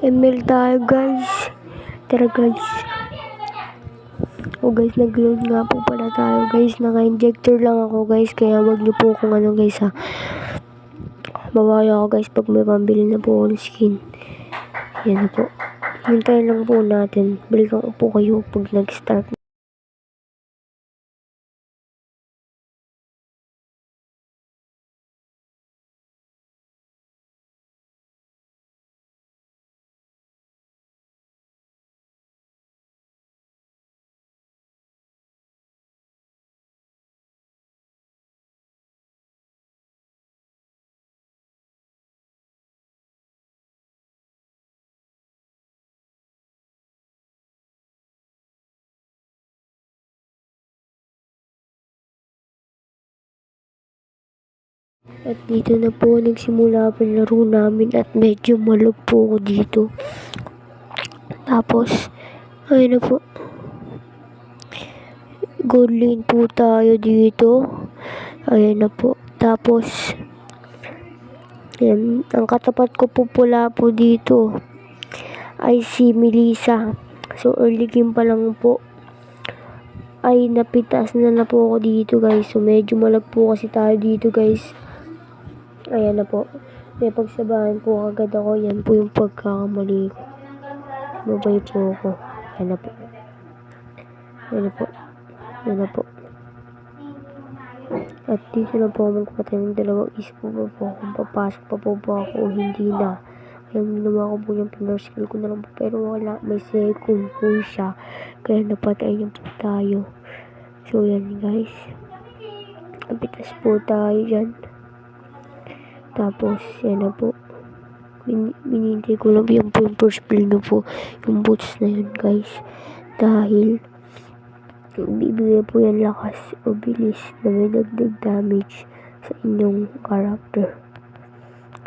ML tayo guys. Tara guys. Guys, nag-load nga po pala tayo guys. Naka-injector lang ako guys. Kaya wag niyo po kung ano guys ha. Babawi ako guys pag may pambili na po ako ng skin. Yan na po. Hintayin lang po natin. Balikan ko po kayo pag nag-start. At dito na po nagsimula po yung laro namin at medyo malog po ako dito. Tapos, ayun na po. Gold lane po tayo dito. Ayun na po. Tapos, yan. Ang katapat ko po pula po dito ay si Melissa. So, early game pa lang po. Ay, napitas na po ako dito guys. So, medyo malag po kasi tayo dito guys. Ayan na po. May pagsabahan po agad ako. Yan po yung pagkakamali ko. Mabay po ako. Ayan na po. Ayan na po. Ayan na po. At dito na po magpatay ng dalawang isip po po kung papasok pa po ako o hindi na. Yung ginawa ko po yung pinner skill ko na lang po. Pero wala. May second po siya. Kaya napatay niya po tayo. So yan guys. Napitas po tayo dyan. Tapos, yan na po. Binintay ko lang yan po yung first play na po. Yung boots na yun, guys. Dahil, bibigay po yan lakas o bilis na may dagdag damage sa inyong character.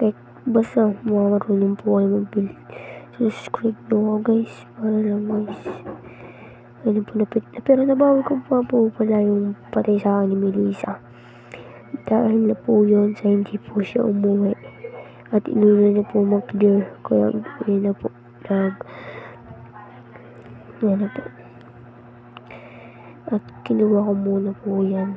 Kahit basta marunong po kayo mag-build. Subscribe nyo guys. Para lang guys. Ano po napit na. Pero nabawi ko pa po pala yung patay sa akin ni Melissa. Dahil na po yun sa hindi po siya umuwi. At inuna niya po mag-clear. Kaya yun na po. Yan na po. At kinuha ko muna po yan.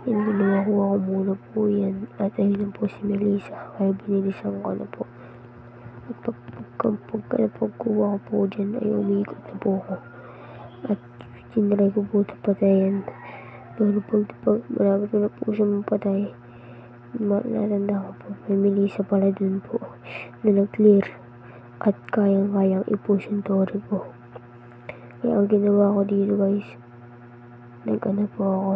Kinuha ko muna po yan. At ayun na po si Melissa. Kaya binilisan ko na po. At pagkuha ko po dyan ay umikot na po ako. At sinry ko po ito patayan. Pero pag malapit na po siya mapatay, natanda ko po, may Melissa pala dun po na nag-clear at kayang-kayang i-push yung Tori ko. Kaya ang ginawa ko dito guys, nag-ano po ako,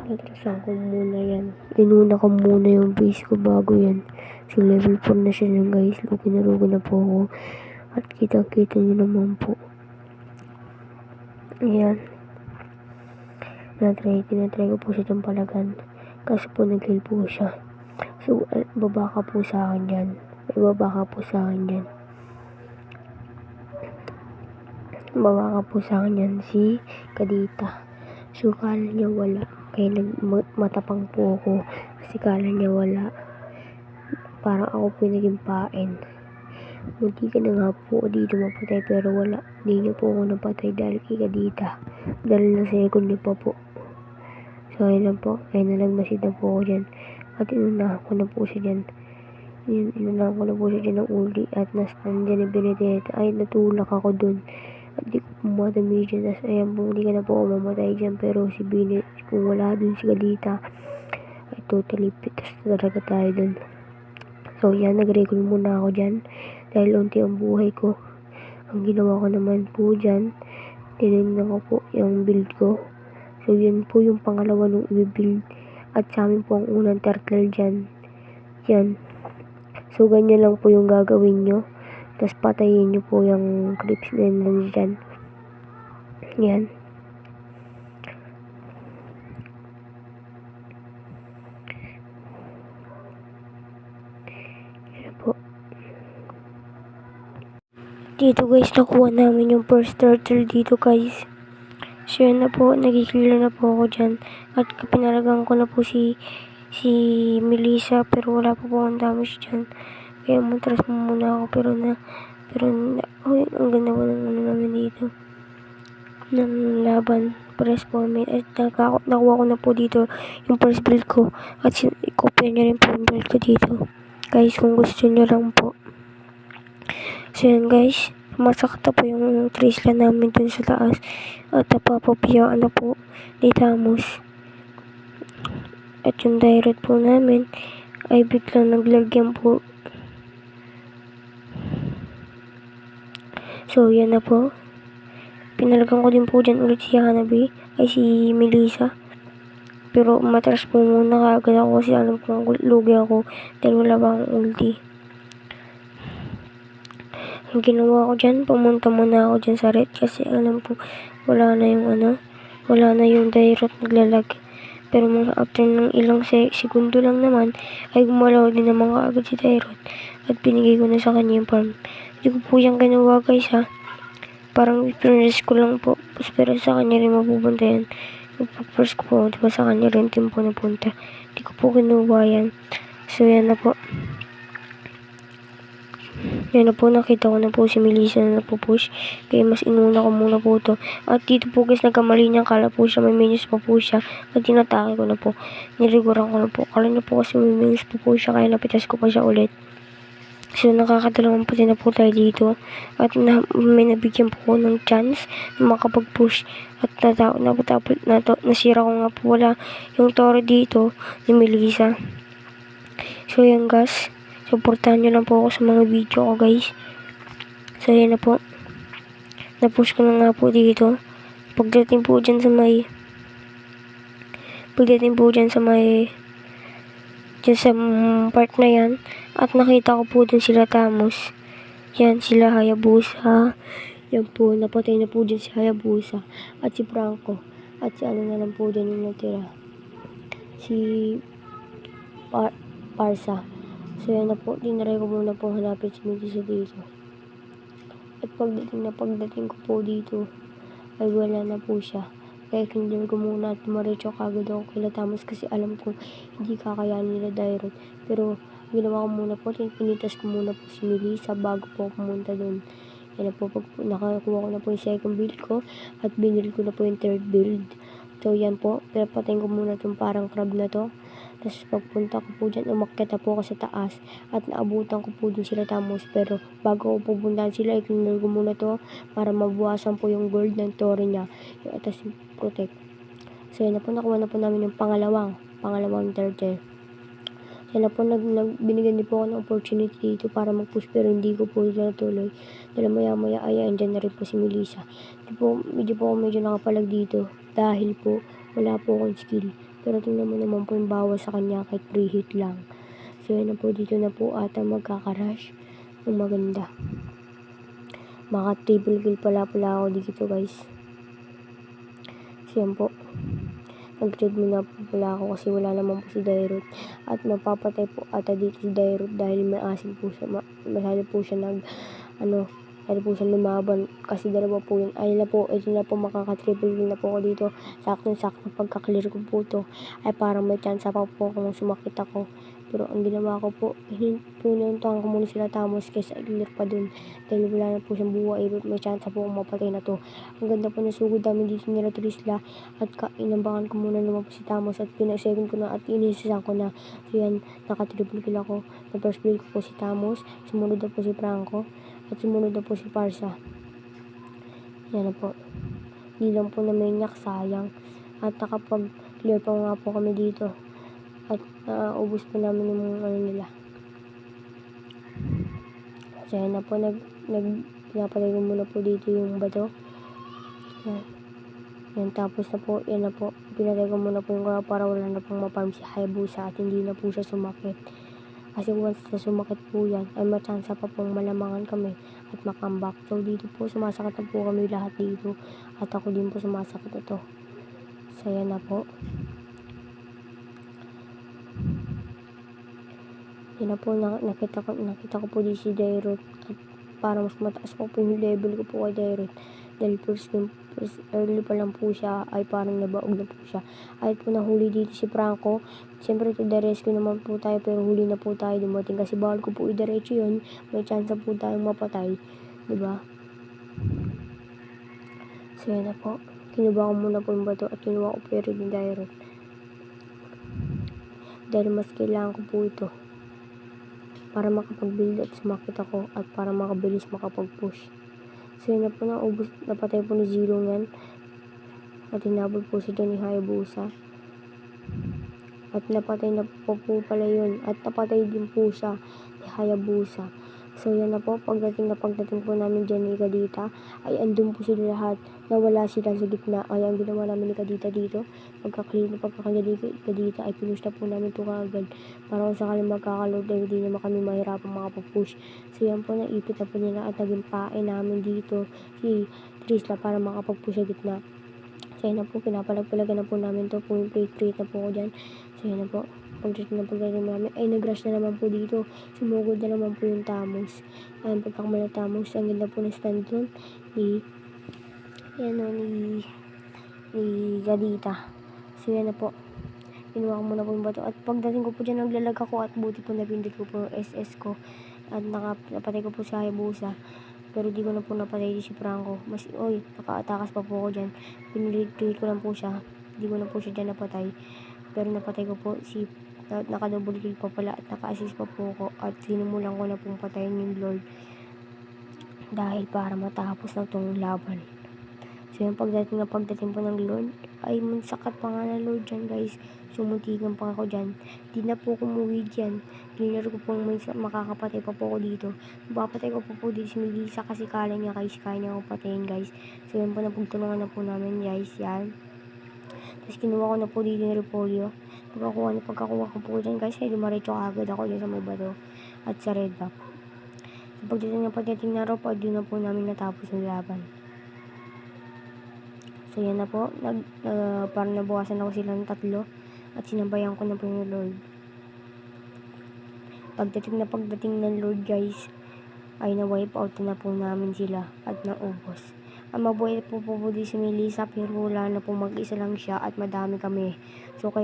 natrasan ko muna yan. Inuna ko muna yung base ko bago yan. So level 4 na siya nun guys, lugi na po ako. At kitang-kita nyo naman po. Ayan. Tinatry ko po siya ng palagan. Kasi po nag-heal po siya. So, babaka po sa akin yan. May babaka po sa akin yan. Babaka po sa akin yan si Kadita. So, kala niya wala. Kaya matapang po ako. Kasi kala niya wala. Parang ako po yung naging pain. Munti ka na nga po dito mapatay pero wala. Hindi niyo po ako napatay dahil kay Kadita. Dahil na second niyo pa po. So, ayun na po. Ayun na nagmasid na po ako dyan. At inunahan ko na po siya dyan. Inunahan ko na po siya dyan ng uli. At nastan dyan yung Benedetta. Ay, natulak ako dun. At di ko pumadami dyan. Tapos, ayan po, hindi ka na po ako mamatay dyan. Pero si Binet, kung wala dun si Kalita, ay totally pitas na talaga tayo dun. So, yan. Nag-recall muna ako dyan. Dahil unti ang buhay ko. Ang ginawa ko naman po dyan, tinignan ko po yung build ko. So, yun po yung pangalawa nung i-build. At sa amin po ang unang turtle dyan. Yan. So, ganyan lang po yung gagawin nyo. Tapos, patayin nyo po yung clips na yun dyan. Yan. Yan po. Dito guys, nakuha namin yung first turtle dito guys. So yun na po, nagikilala na po ako dyan. At pinalagan ko na po si Melissa pero wala pa po ang damage dyan. Kaya matras mo muna ako uy, ang ganda po ng ano namin dito. Ng laban. Press for me. At nakuha ko na po dito yung first build ko. At kopya nyo rin po yung build ko dito. Guys, kung gusto nyo lang po. So yan guys. Masakta po yung trisla namin dun sa taas. At napapapiyaan na po ni Tamos. At yung direct po namin ay biglang naglagyan po. So yan na po. Pinalagan ko din po dyan ulit si Hanabi. Ay si Melissa. Pero matras po muna kaagad ako kasi alam ko lugi ako. Dahil wala pa akong ulti. Ang ginawa ko dyan, pumunta muna ako dyan sa red. Kasi alam ko wala na yung direct naglalag. Pero mga after ng ilang segundo lang naman, ay gumalaw din naman kaagad si Tyrod. At binigay ko na sa kanya yung farm. Hindi ko po yung ginawa guys ha. Parang pinress ko lang po. Pero sa kanya rin mapupunta yan. Yung first ko po, diba sa kanya rin team po napunta. Hindi ko po ginawa yan. So yan na po. Yan na po, nakita ko na po si Melissa na napupush. Kaya mas inuna ko muna po to. At dito po guys, nagkamali niya. Kala po siya, may minions pa po siya. At tinatake ko na po. Niriguran ko na po. Kala niya po kasi may minions pa po siya. Kaya napitas ko pa siya ulit. So, nakakadalawang pati na po tayo dito. At may nabigyan po ko ng chance na makapag-push. At nasira ko nga po wala yung toro dito ni Melissa. So, yan guys. Supportahan nyo lang po ako sa mga video ko guys. So, yan na po. Na-push ko na nga po dito. Pagdating po dyan sa part na yan. At nakita ko po dun sila Tamos. Yan, sila Hayabusa. Yan po, napatay na po dyan si Hayabusa. At si Franco. At si ano na lang po dyan yung natira. Si Parsa. So yan na po, dinaray ko muna po hanapin si Melissa dito. At pagdating ko po dito, ay wala na po siya. Kaya kinder ko muna at tumaretso kagad ako kila Tamos kasi alam ko hindi kakayanin nila Dairot. Pero ginawa ko muna po, pinitas ko muna po si Melissa bago po pumunta doon. Yan na po, nakakuha ko na po yung second build ko at binil ko na po yung third build. So yan po, pinapatayin ko muna itong parang crab na to. Tapos pagpunta ko po dyan, umakyat na po ako sa taas at naabutan ko po dun sila Tamos. Pero bago ko pupuntahan sila, i-cleaner ko muna to para mabuwasan po yung gold ng tore niya. Tapos protect. So yan na po, nakuha na po namin yung pangalawang turtle. So yan na po, binigyan din po ako ng opportunity dito para mag-push pero hindi ko po natuloy. Dahil maya ay andyan na rin po si Melissa. Medyo nakapalag dito dahil po wala po akong skill. Pero tingnan mo naman po yung bawas sa kanya kahit preheat lang. So yan na po, dito na po ata magkakarash ng maganda. Maka triple kill pala ako dito guys. So yan po. Nag-trade muna po pala ako kasi wala naman po si Dairot. At mapapatay po ata dito si Dairot dahil may asin po siya. Masyado po siya dahil po siya lumaban kasi dalawa po yun. Ayun na po, ito na po, makaka-triple kill na po ako dito. Sakto pagka-clear ko po to ay parang may chance pa po kung sumakit ako. Pero ang ginawa ko po, pinuntahan ko muna sila Tamos kaysa clear pa dun. Dahil wala na po siyang buhay, may chance po kung mapatay na to. Ang ganda po na sugod namin dito nila Trisla. At inambangan ko muna naman po si Tamos at pinag-second ko na at inisisan ko na. So yan, naka-triple kill ako. Na first build ko po si Tamos, sumunod na po si Franco, at sumunod na po si Parsa. Yan na po. Hindi lang po na maniac, sayang. At nakapag-clear pa nga po kami dito. At ubos pa namin yung nila. So yan na po, pinapalay ko muna po dito yung bato. Yan, tapos na po, yan na po. Pinatay ko muna po yung crab para wala na pong maparm si Hayabusa at hindi na po siya sumakit. Kasi once na sumakit po yan, ay matsansa pa pong malamangan kami at makambak. So dito po, sumasakit na po kami lahat dito. At ako din po sumasakit ito. So yan na po. Yan na po, nakita ko po di si Dairot. At para mas mataas po yung level ko po kay Dairot. Dahil Tapos early pa lang po siya ay parang nabaog na po siya. Ay po nahuli dito si Franco. Siyempre to the rescue naman po tayo pero huli na po tayo dumating kasi bawal ko po idiretso yun. May chance po tayong mapatay. Diba? So yan na po. Kinuha ko muna po yung bato at kinuha ko po yung ring direct. Dahil mas kailangan ko po ito para makapag-build up sumakit ako at para makabilis makapag-push. So yun na po, napatay po ni Zero yan at hinabol po siya dyan ni Hayabusa at napatay na po pala yun at napatay din po siya ni Hayabusa. So yan na po, pagdating po namin dyan ni Kadita ay andun po sila lahat, nawala sila sa gitna. Ay ang ginawa namin ni Kadita dito, pagka-clear na Kadita ay pinush na po namin ito kaagad para kung sakaling magkakalord ay hindi naman kami mahirapang makapag-push. So yan po, naipit na po nila at naging pae namin dito si Trisla para makapag-push sa gitna. So yan na po, pinapalagpalagan na po namin to po yung plate na po ko dyan. So yan na po, pagdating namin ay nag-rush na naman po dito, sumugod na naman po yung Tamos. Ayun, pagkakamala Tamos, ang ganda po ng stand doon ni Gadita. So yan na po, kinuha ko muna po yung bato at pagdating ko po dyan naglalag ako at buti po napindot ko po yung SS ko at napatay ko po si Hayabusa. Pero di ko na po napatay si Franco. Naka-atakas pa po ako dyan. Pinilit ko lang po siya. Di ko na po siya dyan napatay. Pero napatay ko po naka-double kill pa pala at naka-assist pa po ako. At sinimulan ko na pong patayin yung Lord. Dahil para matapos na tong laban. So yung pagdating po ng Lord, ay sakat pa nga na Lord dyan guys. Sumuntikan pa ako dyan. Di na po kumuwi dyan. Dinero ko pong may makakapatay pa po ako dito. Mapapatay ko po dito si Melissa kasi kala niya kaya niya ako patayin guys. So yun po, napagtulungan na po namin guys. Yan. Tapos kinuha ko na po dito yung repolyo. Pagkakuha ko po dyan guys, ay dumaretso agad ako dyan sa may bato at sa red buff. So pagdating na rope, di na po namin natapos yung laban. So yan na po, parang nabukasan ako sila ng 3 at sinabayan ko na po yung Lord. Pagdating ng Lord guys, ay na-wipe out na po namin sila at naubos. Ang mabuhay po di si Melissa pero wala na po, mag-isa lang siya at madami kami. So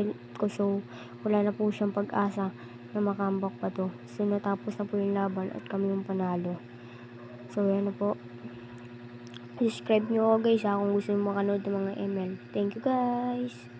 wala na po siyang pag-asa na makambak pa to. So natapos na po yung laban at kami yung panalo. So yan na po. Subscribe nyo ako guys kung gusto nyo makanood ng mga ML. Thank you guys!